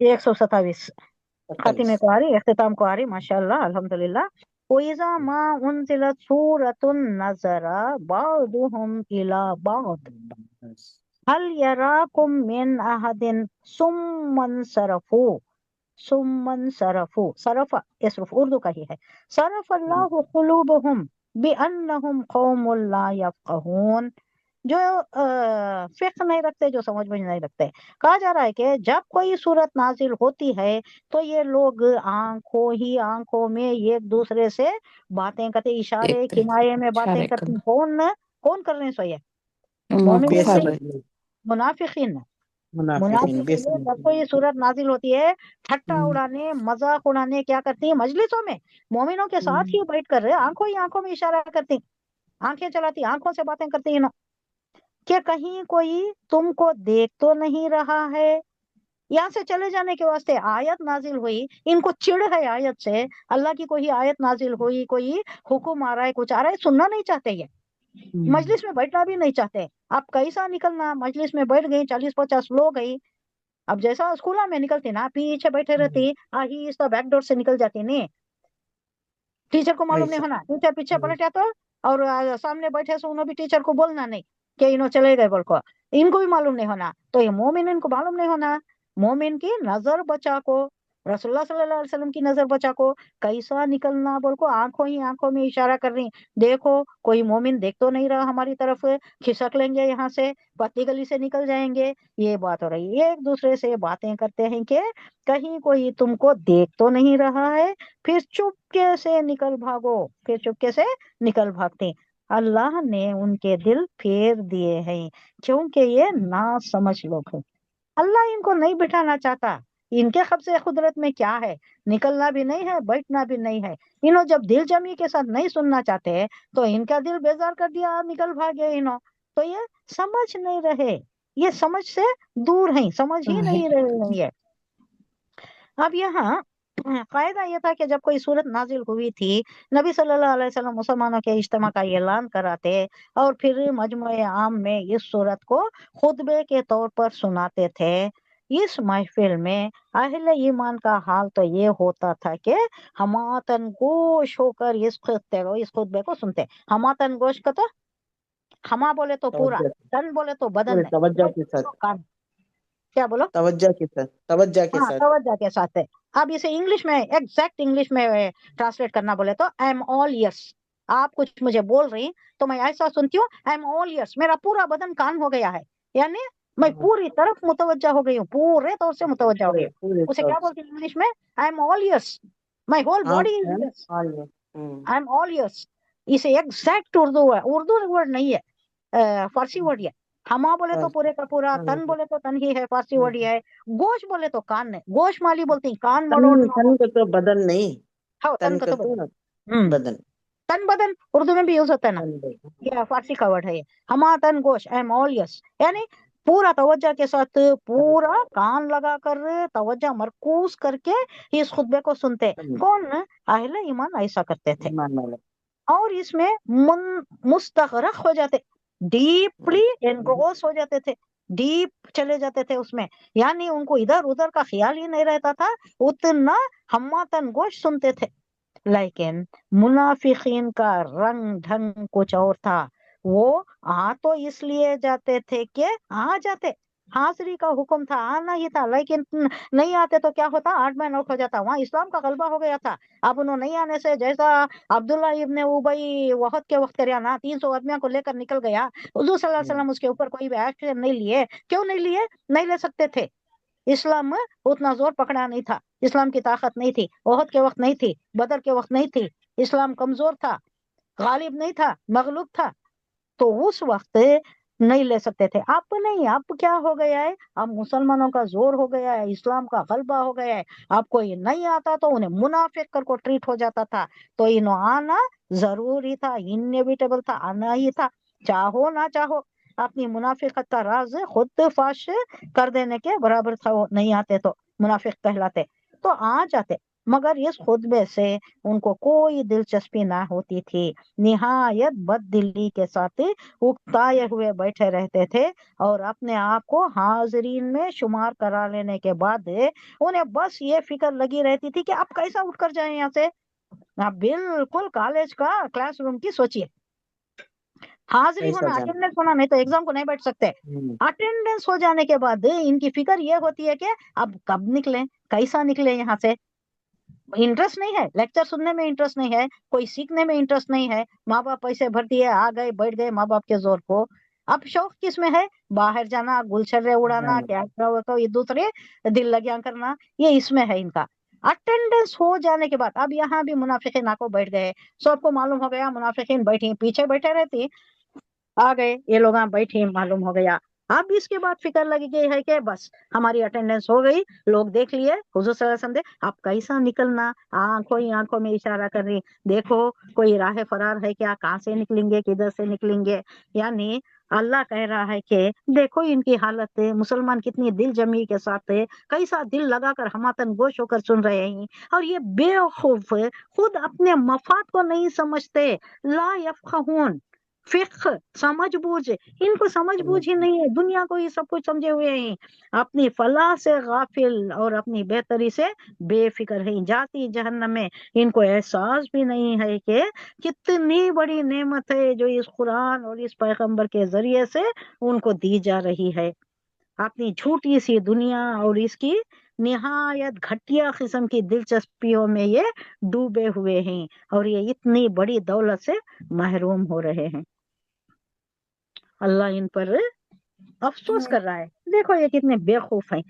127 खातिमे 27. को आ रही, इख्तिताम को आ रही, माशाल्लाह अल्हम्दुलिल्लाह। वइज़ा मा उनज़िलत सूरतुन नज़रा बादुहुम इला बाद हल यराकुम मिन अहदिन सुम्मन सरफू। सुम्मन सरफू, सरफा यसरफ उर्दू का ही है। सरफ अल्लाहु कुलूबहुम बिअन्नहुम कौमुल ला यफ़क़हून। जो फिक्र नहीं रखते, जो समझ में नहीं रखते। कहा जा रहा है कि जब कोई सूरत नाजिल होती है तो ये लोग आंखों ही आंखों में एक दूसरे से बातें करते, इशारे एक तरह किनारे में बातें इशारे करते। कर कौन कर रहे हैं? सो ये मोमिन कुफार। नहीं, मुनाफिकीन। मुनाफिकीन मुनाफिक ये जब कोई सूरत नाजिल होती है, ठट्टा उड़ाने, मजाक उड़ाने क्या करती है मजलिसों में, मोमिनों के साथ ही बैठ कर आंखों ही आंखों में इशारा करती, आंखें चलाती, आंखों से बातें करती है ना, कि कहीं कोई तुमको देख तो नहीं रहा है। यहाँ से चले जाने के वास्ते आयत नाजिल हुई, इनको चिढ़ है आयत से। अल्लाह की कोई आयत नाजिल हुई, कोई हुक्म आ रहा है, कुछ आ रहा है, सुनना नहीं चाहते ये, मजलिस में बैठना भी नहीं चाहते। आप कैसा निकलना, मजलिस में बैठ गई, 40-50 लोग गई, अब जैसा स्कूल में निकलती ना, पीछे बैठे रहती, आहिस्ता बैक डोर से निकल जाती नहीं, टीचर को मालूम नहीं ऐसा। होना, टीचर पीछे पलटा तो, और सामने बैठे सो उन्होंने भी टीचर को बोलना नहीं कि इन्हों चले गए बोल को, इनको भी मालूम नहीं होना। तो ये मोमिन, इनको मालूम नहीं होना। मोमिन की नजर बचा को, रसूलुल्लाह सल्लल्लाहु अलैहि वसल्लम की नजर बचा को, कैसा निकलना बोल को, आंखों ही आंखों में इशारा कर रही, देखो कोई मोमिन देख तो नहीं रहा हमारी तरफ, खिसक लेंगे यहाँ से, पतली गली से निकल जाएंगे। ये बात हो रही है, एक दूसरे से बातें करते हैं कि कहीं कोई तुमको देख तो नहीं रहा है। फिर चुपके से निकल भागो, फिर चुपके से निकल भागते। अल्लाह ने उनके दिल फेर दिए हैं क्योंकि ये ना समझ लोग हैं। अल्लाह इनको नहीं बिठाना चाहता। इनके कब्जे कुदरत में क्या है, निकलना भी नहीं है, बैठना भी नहीं है। इन्हों जब दिल जमी के साथ नहीं सुनना चाहते तो इनका दिल बेजार कर दिया, निकल भागे इन्हों। तो ये समझ नहीं रहे, ये समझ से दूर हैं, समझ ही है। नहीं रहे हैं ये। अब यहाँ कायदा ये था कि जब कोई सूरत नाजिल हुई थी, नबी सल्लल्लाहु अलैहि वसल्लम मुसलमानों के इज्तिमा का ऐलान कराते और फिर मजमुए आम में इस सूरत को खुतबे के तौर पर सुनाते थे। इस महफिल में अहले ईमान का हाल तो ये होता था कि हमातन गोश होकर इस खुतबे को सुनते। हमातन गोश का तो, हमा बोले तो पूरा, तवज्जो, तन बोले तो बदन पूरे है, तवज्जो गोश के बोले साथ, तो कान। क्या बोलो? तवज्जो के साथ, तवज्जो के हाँ, साथ। तवज्जो के साथ है। अब इसे इंग्लिश में, एग्जैक्ट इंग्लिश में ट्रांसलेट करना बोले तो आई एम ऑल यस। आप कुछ मुझे बोल रही तो मैं ऐसा सुनती हूँ, आई एम ऑल यस, मेरा पूरा बदन कान हो गया है, यानी मैं पूरी तरफ मुतवज्जा हो गई हूँ, पूरे तौर से मुतवज्जा हो गई पूरे हूँ। पूरे उसे तौर क्या से। बोलते हैं इंग्लिश में? I am all ears, my whole आप बॉडी इज हैं यस, और ये। हम्म। I am all ears. इसे एग्जैक्ट उर्दू है, उर्दू वर्ड नहीं है, फारसी वर्ड है। हमा बोले तो और पूरे का पूरा, तन बोले तो तन ही है, फारसी वर्ड ही है। गोश बोले तो कान है, गोश माली बोलती कान तन, मरोड़ना तन बोलती। को तो बदन नहीं, हाँ, तन तन का को तो तो बदन। हम्म, बदन। तन बदन उर्दू में भी यूज होता है ना, तन बदन। ये फारसी का वर्ड है ये। हमा तन गोश, आई एम ऑल यस, यानी पूरा तवज्जो के साथ, पूरा कान लगा कर तवज्जो मरकूज करके इस खुतबे को सुनते। कौन? अहले ईमान ऐसा करते थे, ईमान वाले। और इसमें मुस्तगरक हो जाते, डीपली एनग्रोस हो जाते थे, डीप चले जाते थे उसमें। यानी उनको इधर उधर का ख्याल ही नहीं रहता था, उतना हम्मातन गोश सुनते थे। लेकिन मुनाफिकीन का रंग ढंग कुछ और था। वो आ तो इसलिए जाते थे कि आ जाते, हाजिरी का हुक्म था, आना ही था, लेकिन नहीं आते तो क्या होता, 8 महीना हो जाता, वहां इस्लाम का गलबा हो गया था। अब उन्होंने नहीं आने से, जैसा अब्दुल्ला इब्ने उबई वहद के वक्त करिया ना, 300 आदमियों को लेकर निकल गया, हुजूर सल्लल्लाहु अलैहि वसल्लम उसके ऊपर कोई भी एक्शन नहीं लिए। क्यों नहीं लिए? नहीं ले सकते थे, इस्लाम में उतना जोर पकड़ा नहीं था, इस्लाम की ताकत नहीं थी, ओहद के वक्त नहीं थी, बदर के वक्त नहीं थी, इस्लाम कमजोर था, गालिब नहीं था, मगलूब था। तो उस वक्त नहीं ले सकते थे। अब नहीं, अब क्या हो गया है, अब मुसलमानों का जोर हो गया है, इस्लाम का गलबा हो गया है। अब कोई नहीं आता तो उन्हें मुनाफिक कर को ट्रीट हो जाता था। तो इन्हों आना जरूरी था, इनएविटेबल था, आना ही था, चाहो ना चाहो। अपनी मुनाफिकत का राज खुद फाश कर देने के बराबर था, वो नहीं आते तो मुनाफिक कहलाते। तो आ जाते, मगर इस खुतबे से उनको कोई दिलचस्पी ना होती थी। निहायत बददिली के साथ उकताए हुए बैठे रहते थे और अपने आप को हाजरीन में शुमार करा लेने के बाद उन्हें बस ये फिक्र लगी रहती थी कि अब कैसा उठकर जाए यहाँ से। आप बिल्कुल कॉलेज का क्लासरूम की सोचिए, हाजिरी कैसा होना, जाना। अटेंडेंस होना, नहीं तो एग्जाम को नहीं बैठ सकते। अटेंडेंस हो जाने के बाद इनकी फिक्र ये होती है कि अब कब निकले, कैसा निकले यहाँ से। इंटरेस्ट नहीं है, लेक्चर सुनने में इंटरेस्ट नहीं है, कोई सीखने में इंटरेस्ट नहीं है। माँ बाप पैसे भर दिए, आ गए, बैठ गए माँ बाप के जोर को। अब शौक किस में है? बाहर जाना, गुलछर्रे उड़ाना, क्या ये दूसरे दिल लगियां करना, ये इसमें है इनका। अटेंडेंस हो जाने के बाद अब यहाँ भी मुनाफिकीन आको बैठ गए। सबको मालूम हो गया मुनाफिकीन बैठी, पीछे बैठे रहती, आ गए ये लोग, यहाँ बैठे, मालूम हो गया। अब इसके बाद फिक्र लगी गई है कि बस हमारी अटेंडेंस हो गई, लोग देख लिए, हुजूर सल्लल्लाहु अलैहि वसल्लम देख, अब कैसा निकलना। आंखों ही आंखों में इशारा कर रही, देखो कोई राह फरार है क्या, कहाँ से निकलेंगे, किधर से निकलेंगे। यानी अल्लाह कह रहा है कि देखो इनकी हालत है, मुसलमान कितनी दिल जमी के साथ है, कैसा दिल लगाकर हमातन गोश होकर सुन रहे हैं। और ये बेवकूफ है, खुद अपने मफाद को नहीं समझते। ला यफ़क़हून, फिक्र, समझ बूझ, इनको समझ बूझ ही नहीं है, दुनिया को ही सब कुछ समझे हुए हैं। अपनी फलाह से गाफिल और अपनी बेहतरी से बेफिक्र है, जाती जहन्नम में। इनको एहसास भी नहीं है कि कितनी बड़ी नेमत है जो इस कुरान और इस पैगंबर के जरिए से उनको दी जा रही है। अपनी झूठी सी दुनिया और इसकी निहायत घटिया किस्म की दिलचस्पियों में ये डूबे हुए हैं और ये इतनी बड़ी दौलत से महरूम हो रहे हैं। अल्लाह इन पर अफसोस कर रहा है, देखो ये कितने बेवकूफ हैं।